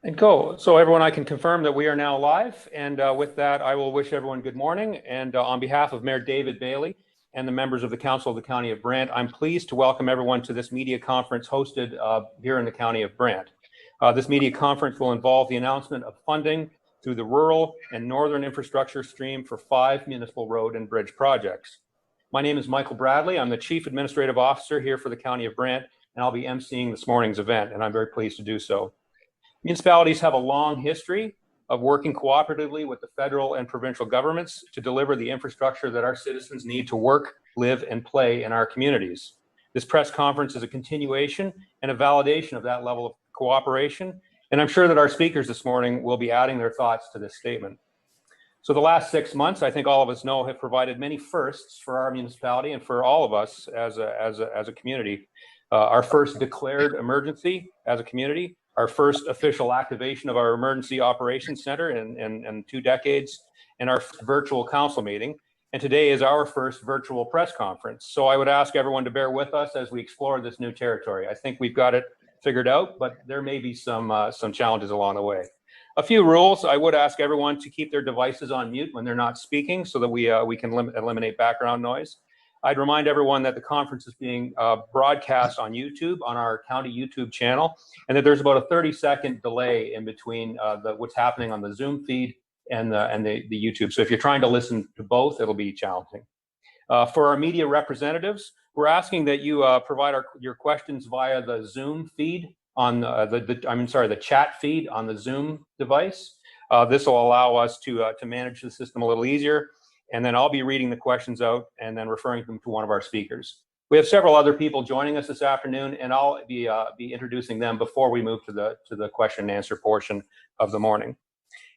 And go. So everyone, I can confirm that we are now live. And with that, I will wish everyone good morning. And on behalf of Mayor David Bailey and the members of the Council of the County of Brant, I'm pleased to welcome everyone to this media conference hosted here in the County of Brant. This media conference will involve the announcement of funding through the rural and northern infrastructure stream for 5 municipal road and bridge projects. My name is Michael Bradley. I'm the Chief Administrative Officer here for the County of Brant, and I'll be emceeing this morning's event, and I'm very pleased to do so. Municipalities have a long history of working cooperatively with the federal and provincial governments to deliver the infrastructure that our citizens need to work, live, and play in our communities. This press conference is a continuation and a validation of that level of cooperation, and I'm sure that our speakers this morning will be adding their thoughts to this statement. So the last 6 months, I think all of us know, have provided many firsts for our municipality and for all of us as a community. Our first declared emergency as a community, our first official activation of our Emergency Operations Center in 2 decades, and our virtual council meeting. And today is our first virtual press conference. So I would ask everyone to bear with us as we explore this new territory. I think we've got it figured out, but there may be some challenges along the way. A few rules. I would ask everyone to keep their devices on mute when they're not speaking so that we can eliminate background noise. I'd remind everyone that the conference is being broadcast on YouTube, on our county YouTube channel, and that there's about a 30-second delay in between what's happening on the Zoom feed and the YouTube. So if you're trying to listen to both, it'll be challenging. For our media representatives, we're asking that you provide your questions via the Zoom feed on the chat feed on the Zoom device. This will allow us to manage the system a little easier. And then I'll be reading the questions out and then referring them to one of our speakers. We have several other people joining us this afternoon, and I'll be introducing them before we move to the question and answer portion of the morning.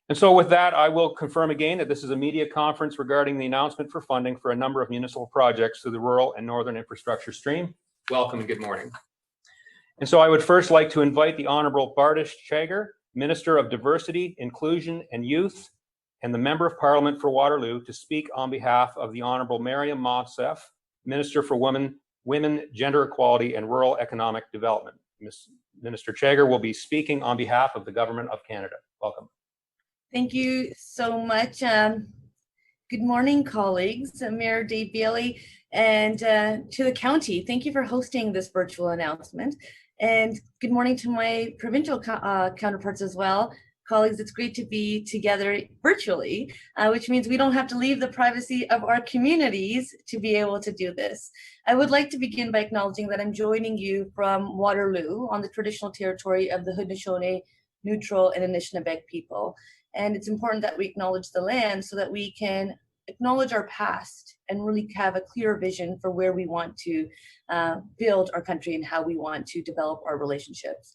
And so with that, I will confirm again that this is a media conference regarding the announcement for funding for a number of municipal projects through the rural and northern infrastructure stream. Welcome and good morning. And so I would first like to invite the Honorable Bardish Chagar, Minister of Diversity, Inclusion and Youth, and the Member of Parliament for Waterloo, to speak on behalf of the Honorable Mariam Monsef, Minister for Women, Gender Equality and Rural Economic Development. Minister Chagar will be speaking on behalf of the Government of Canada. Welcome. Thank you so much. Good morning, colleagues, Mayor Dave Bailey, and to the county. Thank you for hosting this virtual announcement. And good morning to my provincial counterparts as well. Colleagues, it's great to be together virtually, which means we don't have to leave the privacy of our communities to be able to do this. I would like to begin by acknowledging that I'm joining you from Waterloo on the traditional territory of the Haudenosaunee, Neutral, and Anishinaabe people. And it's important that we acknowledge the land so that we can acknowledge our past and really have a clear vision for where we want to build our country and how we want to develop our relationships.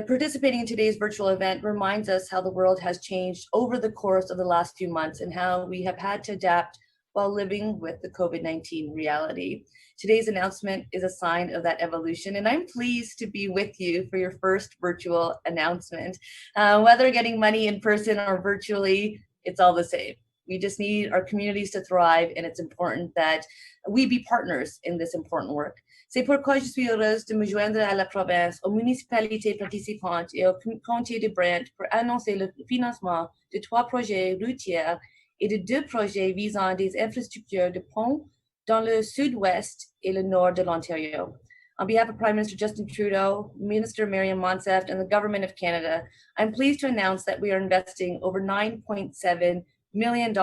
Participating in today's virtual event reminds us how the world has changed over the course of the last few months and how we have had to adapt while living with the COVID-19 reality. Today's announcement is a sign of that evolution, and I'm pleased to be with you for your first virtual announcement. Whether getting money in person or virtually, it's all the same. We just need our communities to thrive, and it's important that we be partners in this important work. C'est pourquoi je suis heureuse de me joindre à la province, aux municipalités participantes et au comté de Brant pour annoncer le financement de 3 projets routiers et de 2 projets visant des infrastructures de ponts dans le sud-ouest et le nord de l'Ontario. On behalf of Prime Minister Justin Trudeau, Minister Mariam Monsef, and the Government of Canada, I'm pleased to announce that we are investing over $9.7 million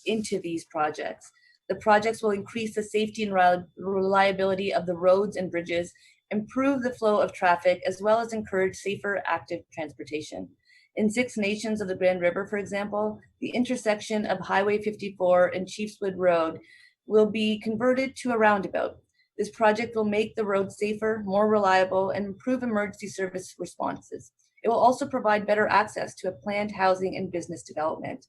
into these projects. The projects will increase the safety and reliability of the roads and bridges, improve the flow of traffic, as well as encourage safer, active transportation. In 6 nations of the Grand River, for example, the intersection of Highway 54 and Chiefswood Road will be converted to a roundabout. This project will make the road safer, more reliable, and improve emergency service responses. It will also provide better access to a planned housing and business development.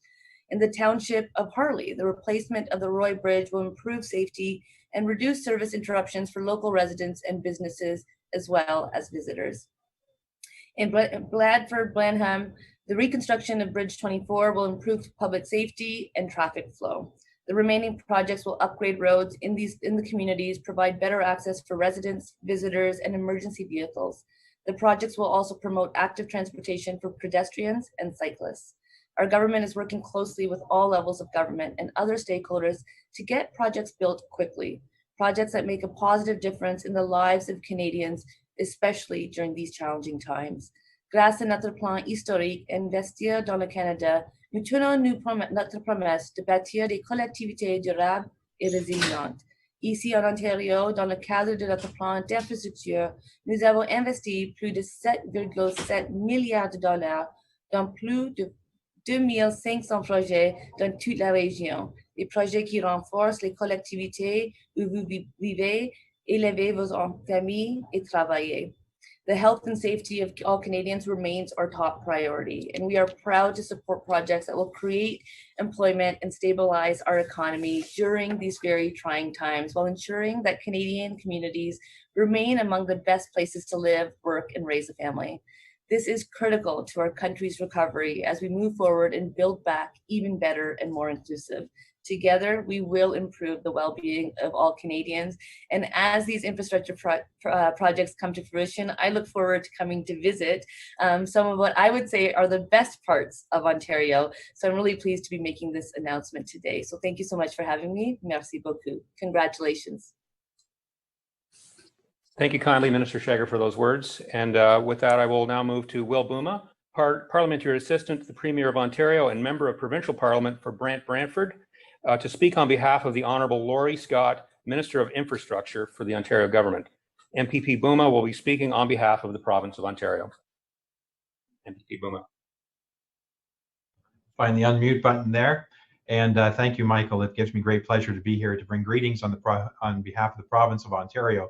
In the township of Harley, the replacement of the Roy Bridge will improve safety and reduce service interruptions for local residents and businesses, as well as visitors. In Bradford-Blenheim, the reconstruction of Bridge 24 will improve public safety and traffic flow. The remaining projects will upgrade roads in the communities, provide better access for residents, visitors, and emergency vehicles. The projects will also promote active transportation for pedestrians and cyclists. Our government is working closely with all levels of government and other stakeholders to get projects built quickly, projects that make a positive difference in the lives of Canadians, especially during these challenging times. Grâce à notre plan historique Investir dans le Canada, nous tenons notre promesse de bâtir des collectivités durables et résilientes. Ici en Ontario, dans le cadre de notre plan d'infrastructure, nous avons investi plus de 7,7 milliards de dollars dans plus de 2500 projets dans toute la région. Des projets qui renforcent les collectivités où vous vivez, élevez vos familles et travaillez. The health and safety of all Canadians remains our top priority, and we are proud to support projects that will create employment and stabilize our economy during these very trying times, while ensuring that Canadian communities remain among the best places to live, work, and raise a family. This is critical to our country's recovery as we move forward and build back even better and more inclusive. Together, we will improve the well-being of all Canadians. And as these infrastructure projects come to fruition, I look forward to coming to visit some of what I would say are the best parts of Ontario. So I'm really pleased to be making this announcement today. So thank you so much for having me. Merci beaucoup. Congratulations. Thank you kindly, Minister Shager, for those words. And with that, I will now move to Will Bouma, Parliamentary Assistant to the Premier of Ontario and Member of Provincial Parliament for Brantford, to speak on behalf of the Honourable Laurie Scott, Minister of Infrastructure for the Ontario Government. MPP Bouma will be speaking on behalf of the Province of Ontario. MPP Bouma. Find the unmute button there. And thank you, Michael. It gives me great pleasure to be here to bring greetings on behalf of the Province of Ontario.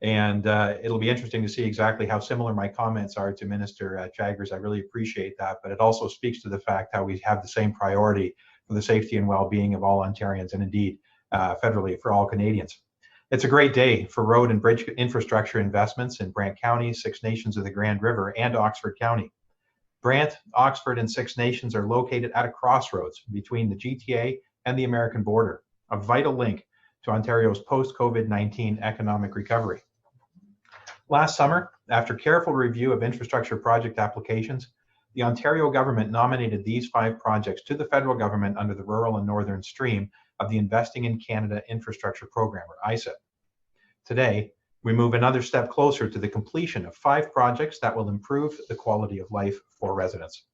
And it'll be interesting to see exactly how similar my comments are to Minister Shager's. I really appreciate that, but it also speaks to the fact how we have the same priority for the safety and well-being of all Ontarians, and indeed federally for all Canadians. It's a great day for road and bridge infrastructure investments in Brant County, Six Nations of the Grand River, and Oxford County. Brant, Oxford, and Six Nations are located at a crossroads between the GTA and the American border, a vital link to Ontario's post-COVID-19 economic recovery. Last summer, after careful review of infrastructure project applications, the Ontario government nominated these 5 projects to the federal government under the Rural and Northern Stream of the Investing in Canada Infrastructure Program, or ISIP. Today, we move another step closer to the completion of 5 projects that will improve the quality of life for residents.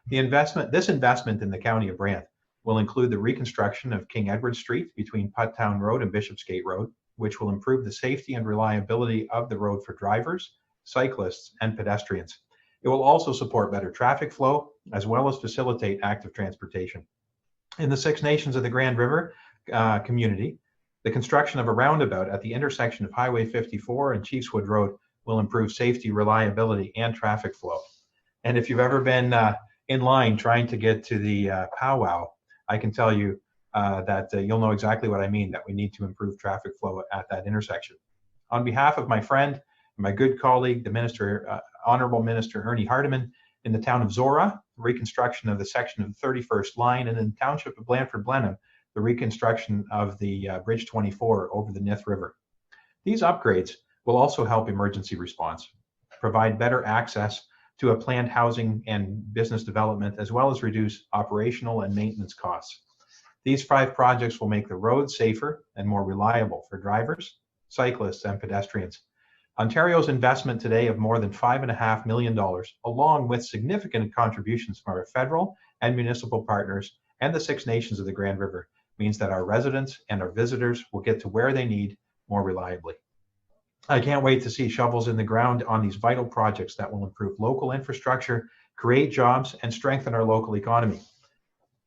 This investment in the County of Brant will include the reconstruction of King Edward Street between Putttown Road and Bishopsgate Road, which will improve the safety and reliability of the road for drivers, cyclists, and pedestrians. It will also support better traffic flow, as well as facilitate active transportation. In the Six Nations of the Grand River community, the construction of a roundabout at the intersection of Highway 54 and Chiefswood Road will improve safety, reliability, and traffic flow. And if you've ever been in line trying to get to the powwow, I can tell you that you'll know exactly what I mean, that we need to improve traffic flow at that intersection. On behalf of my friend, my good colleague, the Minister, Honourable Minister Ernie Hardeman, in the town of Zora, reconstruction of the section of the 31st line, and in the township of Blandford Blenheim, the reconstruction of the Bridge 24 over the Nith River. These upgrades will also help emergency response, provide better access to a planned housing and business development, as well as reduce operational and maintenance costs. These 5 projects will make the roads safer and more reliable for drivers, cyclists, and pedestrians. Ontario's investment today of more than $5.5 million, along with significant contributions from our federal and municipal partners and the Six Nations of the Grand River, means that our residents and our visitors will get to where they need more reliably. I can't wait to see shovels in the ground on these vital projects that will improve local infrastructure, create jobs, and strengthen our local economy.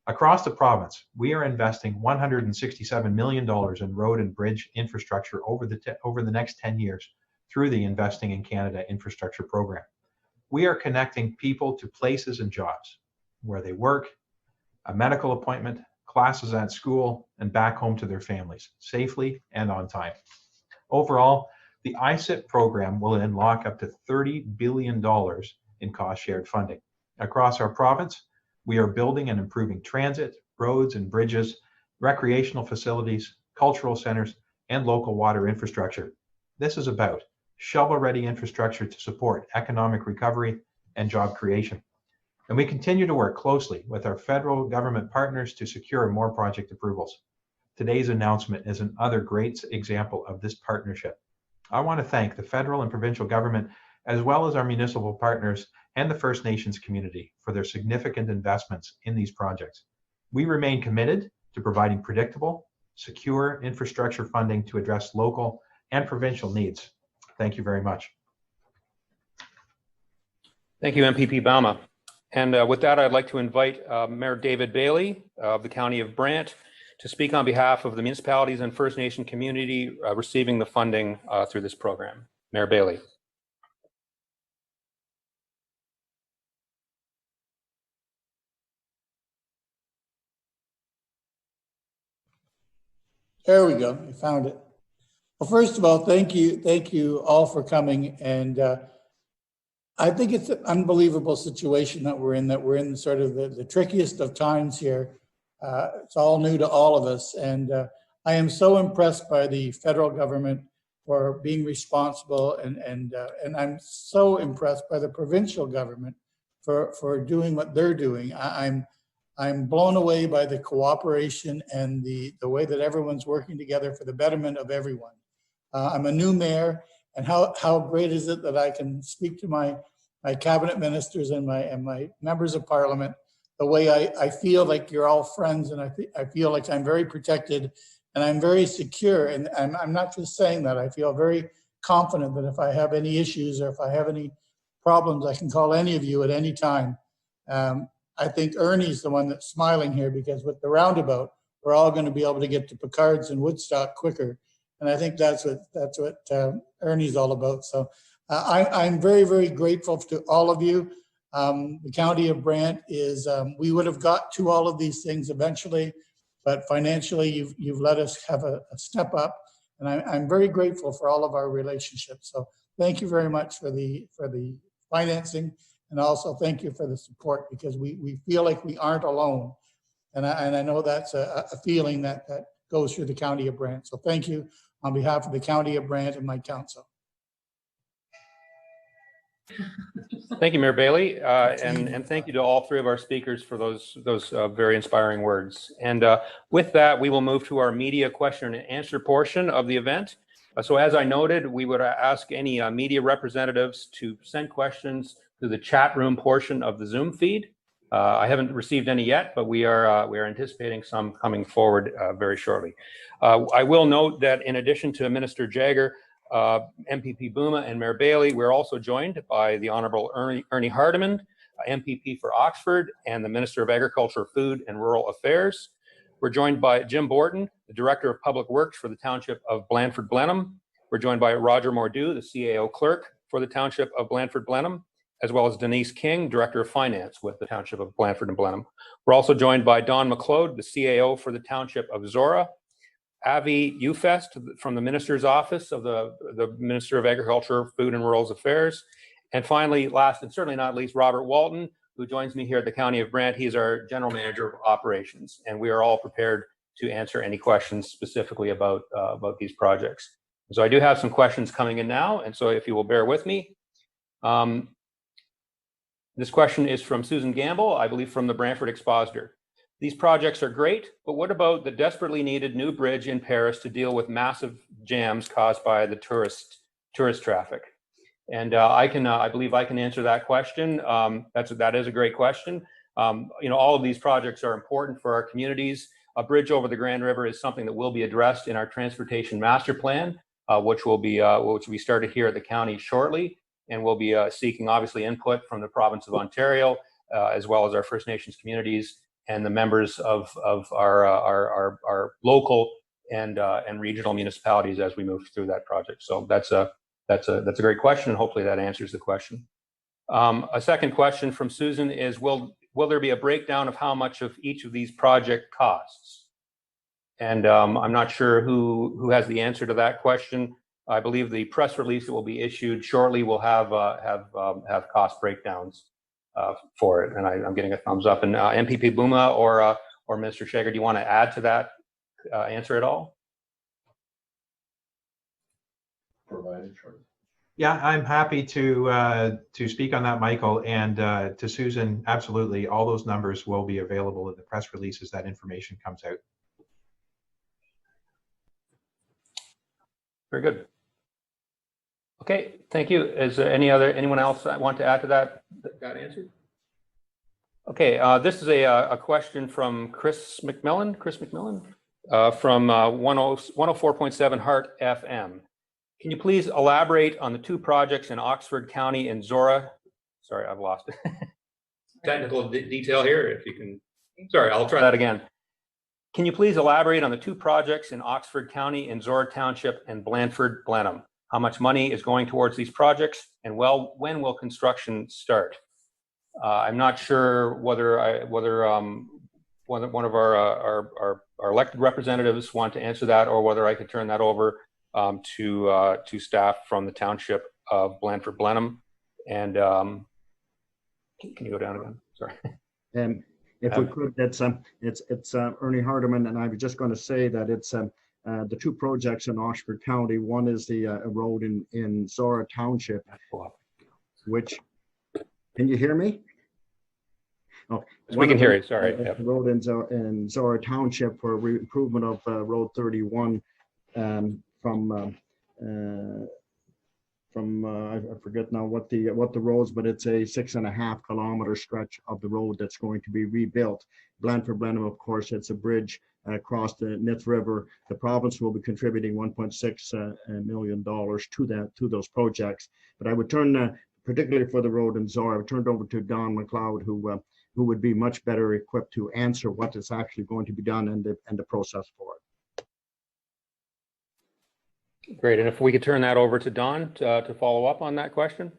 Across the province, we are investing $167 million in road and bridge infrastructure over the next 10 years through the Investing in Canada Infrastructure Program. We are connecting people to places and jobs, where they work, a medical appointment, classes at school, and back home to their families, safely and on time. Overall, the ISIP program will unlock up to $30 billion in cost-shared funding. Across our province, we are building and improving transit, roads and bridges, recreational facilities, cultural centers, and local water infrastructure. This is about shovel-ready infrastructure to support economic recovery and job creation. And we continue to work closely with our federal government partners to secure more project approvals. Today's announcement is another great example of this partnership. I want to thank the federal and provincial government, as well as our municipal partners and the First Nations community for their significant investments in these projects. We remain committed to providing predictable, secure infrastructure funding to address local and provincial needs. Thank you very much. Thank you, MPP Bama. And with that, I'd like to invite Mayor David Bailey of the County of Brant to speak on behalf of the municipalities and First Nation community receiving the funding through this program. Mayor Bailey. There we go. I found it. Well, first of all, thank you all for coming. And I think it's an unbelievable situation that we're in sort of the trickiest of times here. It's all new to all of us. And I am so impressed by the federal government for being responsible. And I'm so impressed by the provincial government for doing what they're doing. I'm blown away by the cooperation and the way that everyone's working together for the betterment of everyone. I'm a new mayor, and how great is it that I can speak to my cabinet ministers and my members of parliament the way I feel like you're all friends, and I feel like I'm very protected and I'm very secure. And I'm not just saying that. I feel very confident that if I have any issues or if I have any problems, I can call any of you at any time. I think Ernie's the one that's smiling here, because with the roundabout, we're all going to be able to get to Picards and Woodstock quicker. And I think that's what Ernie's all about. So I'm very, very grateful to all of you. The County of Brant is, we would have got to all of these things eventually, but financially you've let us have a step up. And I'm very grateful for all of our relationships. So thank you very much for the financing. And also thank you for the support, because we feel like we aren't alone. And I know that's a feeling that goes through the County of Brant. So thank you on behalf of the County of Brant and my council. Thank you, Mayor Bailey. And thank you to all three of our speakers for those very inspiring words. And with that, we will move to our media question and answer portion of the event. So as I noted, we would ask any media representatives to send questions to the chat room portion of the Zoom feed. I haven't received any yet, but we are anticipating some coming forward very shortly. I will note that in addition to Minister Jagger, MPP Buma and Mayor Bailey, we're also joined by the Honourable Ernie Hardeman, MPP for Oxford, and the Minister of Agriculture, Food and Rural Affairs. We're joined by Jim Borton, the Director of Public Works for the Township of Blandford-Blenheim. We're joined by Roger Mordew, the CAO Clerk for the Township of Blandford-Blenheim, as well as Denise King, Director of Finance with the Township of Blandford and Blenheim. We're also joined by Don McLeod, the CAO for the Township of Zora, Avi Ufest from the Minister's Office of the Minister of Agriculture, Food and Rural Affairs, and finally, last and certainly not least, Robert Walton, who joins me here at the County of Brant. He's our General Manager of Operations, and we are all prepared to answer any questions specifically about these projects. So I do have some questions coming in now, and so if you will bear with me. This question is from Susan Gamble, I believe from the Brantford Expositor. These projects are great, but what about the desperately needed new bridge in Paris to deal with massive jams caused by the tourist traffic? And I believe I can answer that question. That is a great question. All of these projects are important for our communities. A bridge over the Grand River is something that will be addressed in our transportation master plan, which will be started here at the county shortly. And we'll be seeking, obviously, input from the province of Ontario, as well as our First Nations communities and the members of our local and regional municipalities as we move through that project. So that's a great question, and hopefully that answers the question. A second question from Susan is, will there be a breakdown of how much of each of these project costs? And I'm not sure who has the answer to that question. I believe the press release that will be issued shortly will have cost breakdowns for it, and I'm getting a thumbs up. And MPP Buma or Mr. Shager, do you want to add to that answer at all? Provided shortly. Yeah, I'm happy to speak on that, Michael, and to Susan. Absolutely, all those numbers will be available in the press release as that information comes out. Very good. Okay, thank you. Is there anyone else want to add to that answer? Okay, this is a question from Chris McMillan. From 104.7 Heart FM. Can you please elaborate on the two projects in Oxford County and Zora? Sorry, I've lost it. Technical detail here, if you can. Sorry, I'll try that again. Can you please elaborate on the two projects in Oxford County and Zora Township and Blandford Blenheim? How much money is going towards these projects, and when will construction start? I'm not sure whether one of our elected representatives want to answer that, or whether I could turn that over to staff from the township of Blandford Blenheim. And can you go down again? Sorry. If we could, it's Ernie Hardeman, and I was just going to say that it's the two projects in Oxford County. One is the road in Zora Township, which, can you hear me? Oh, we can hear you. Sorry. The road in Zora Township for improvement of Road 31 from I forget now what the roads, but it's a 6.5 kilometer stretch of the road that's going to be rebuilt. Blandford Blenheim, of course, it's a bridge across the Nith River. The province will be contributing $1.6 million to those projects. But I would turn, particularly for the road in Zora, I would turn it over to Don McLeod, who would be much better equipped to answer what is actually going to be done and the process for it. Great. And if we could turn that over to Don to follow up on that question.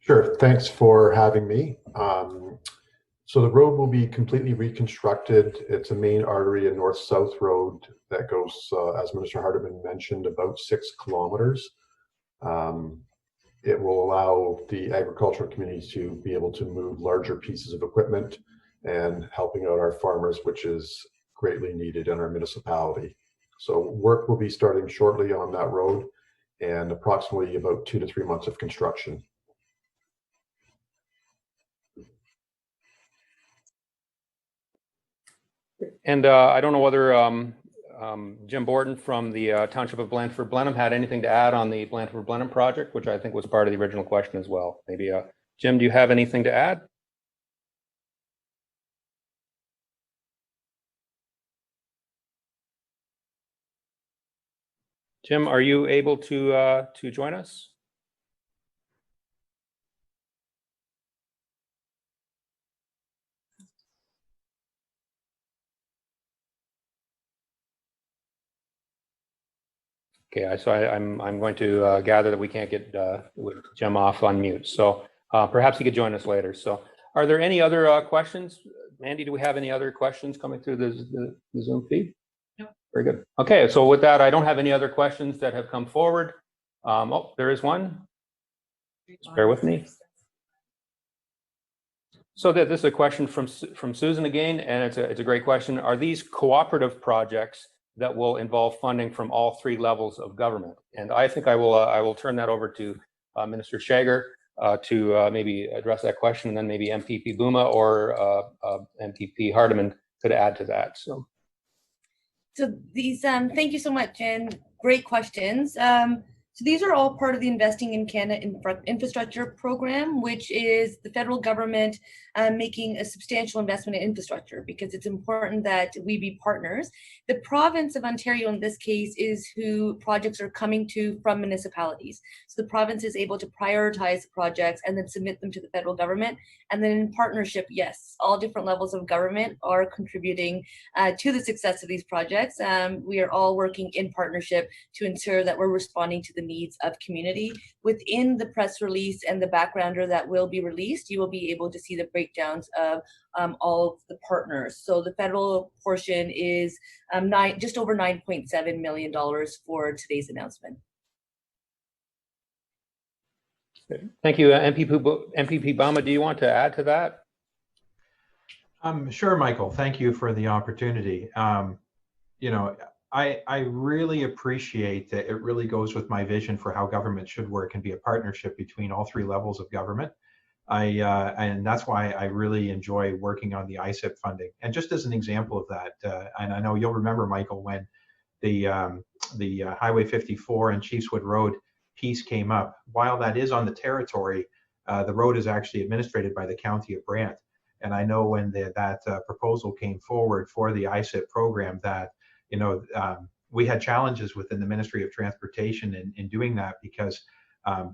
Sure. Thanks for having me. So the road will be completely reconstructed. It's a main artery, a north-south road that goes, as Minister Hardeman mentioned, about 6 kilometers. It will allow the agricultural community to be able to move larger pieces of equipment and helping out our farmers, which is greatly needed in our municipality. So work will be starting shortly on that road, and approximately about 2 to 3 months of construction. And I don't know whether Jim Borton from the Township of Blandford Blenheim had anything to add on the Blandford Blenheim project, which I think was part of the original question as well. Maybe, Jim, do you have anything to add? Jim, are you able to join us? Okay, so I'm going to gather that we can't get Jim off on mute. So perhaps he could join us later. So are there any other questions? Mandy, do we have any other questions coming through the Zoom feed? No. Very good. Okay, so with that, I don't have any other questions that have come forward. Oh, there is one. Just bear with me. So this is a question from Susan again, and it's a great question. Are these cooperative projects that will involve funding from all three levels of government? And I think I will turn that over to Minister Shager to maybe address that question, and then maybe MPP Buma or MPP Hardeman could add to that. So these, thank you so much, and great questions. So these are all part of the Investing in Canada Infrastructure Program, which is the federal government making a substantial investment in infrastructure, because it's important that we be partners. The province of Ontario in this case is who projects are coming to from municipalities. So the province is able to prioritize projects and then submit them to the federal government. And then in partnership, yes, all different levels of government are contributing to the success of these projects. We are all working in partnership to ensure that we're responding to the needs of community. Within the press release and the backgrounder that will be released, you will be able to see the breakdowns of all of the partners. So the federal portion is just over $9.7 million for today's announcement. thank you, MPP Buma. Do you want to add to that? Sure, Michael. Thank you for the opportunity. You know, I really appreciate that it really goes with my vision for how government should work and be a partnership between all three levels of government. And that's why I really enjoy working on the ISIP funding. And just as an example of that, and I know you'll remember, Michael, when the Highway 54 and Chiefswood Road piece came up, while that is on the territory, the road is actually administered by the County of Brant. And I know when that proposal came forward for the ISIP program that, we had challenges within the Ministry of Transportation in doing that, because a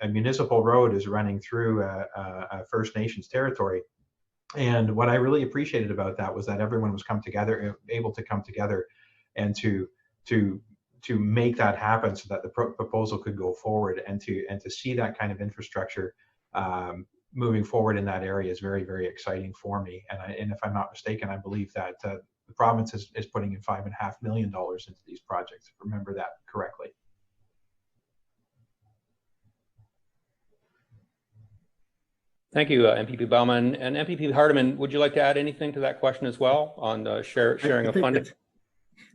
municipal road is running through a First Nations territory. And what I really appreciated about that was that everyone was able to come together and to make that happen so that the proposal could go forward, and to see that kind of infrastructure moving forward in that area is very, very exciting for me. And if I'm not mistaken, I believe that the province is putting in $5.5 million into these projects, if I remember that correctly. Thank you, MPP Bauman. And MPP Hardeman, would you like to add anything to that question as well on the sharing of funding?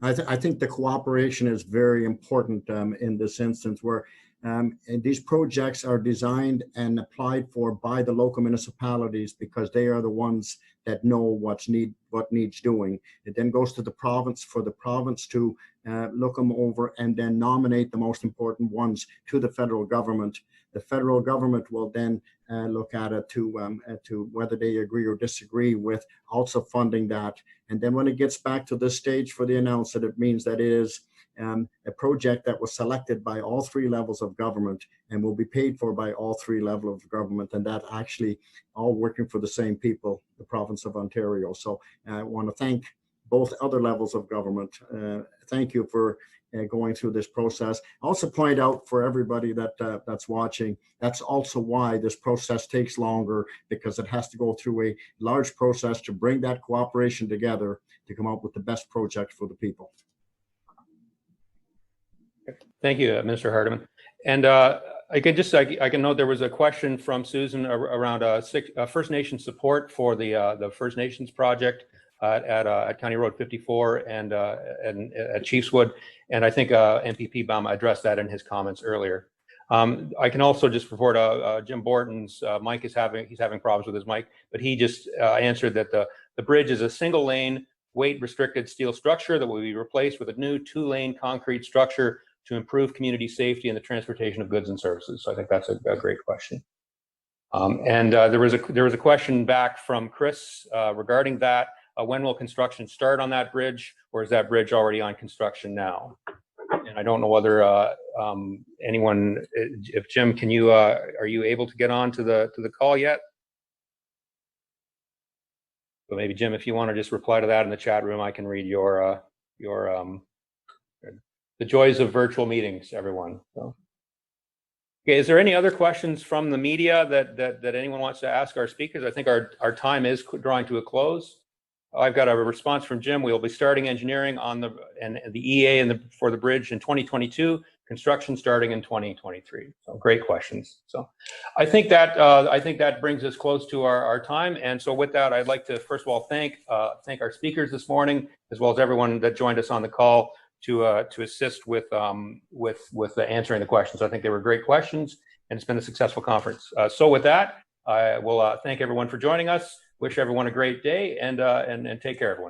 I think the cooperation is very important in this instance, where and these projects are designed and applied for by the local municipalities, because they are the ones that know what needs doing. It then goes to the province for the province to look them over and then nominate the most important ones to the federal government. The federal government will then look at it to whether they agree or disagree with also funding that. And then when it gets back to this stage for the announcement, it means that it is a project that was selected by all three levels of government and will be paid for by all three levels of government, and that actually all working for the same people, the province of Ontario. So I want to thank both other levels of government. Thank you for going through this process. Also point out for everybody that's watching, that's also why this process takes longer, because it has to go through a large process to bring that cooperation together to come up with the best project for the people. Thank you, Minister Hardeman. And I can note there was a question from Susan around First Nation support for the First Nations project at County Road 54 and at Chiefswood, and I think MPP Baum addressed that in his comments earlier. I can also just report Jim Borton's mic he's having problems with his mic, but he just answered that the bridge is a single lane weight restricted steel structure that will be replaced with a new 2-lane concrete structure to improve community safety and the transportation of goods and services. So I think that's a great question. And there was a question back from Chris regarding that. When will construction start on that bridge, or is that bridge already on construction now? And I don't know whether anyone, if Jim, can you are you able to get on to the call yet? So maybe Jim, if you want to just reply to that in the chat room, I can read your the joys of virtual meetings, everyone. So. Okay, is there any other questions from the media that anyone wants to ask our speakers? I think our time is drawing to a close. I've got a response from Jim. We'll be starting engineering on the EA for the bridge in 2022. Construction starting in 2023. So great questions. So I think that brings us close to our time. And so with that, I'd like to first of all thank our speakers this morning, as well as everyone that joined us on the call to assist with answering the questions. I think they were great questions, and it's been a successful conference. So with that, I will thank everyone for joining us. Wish everyone a great day, and take care, everyone.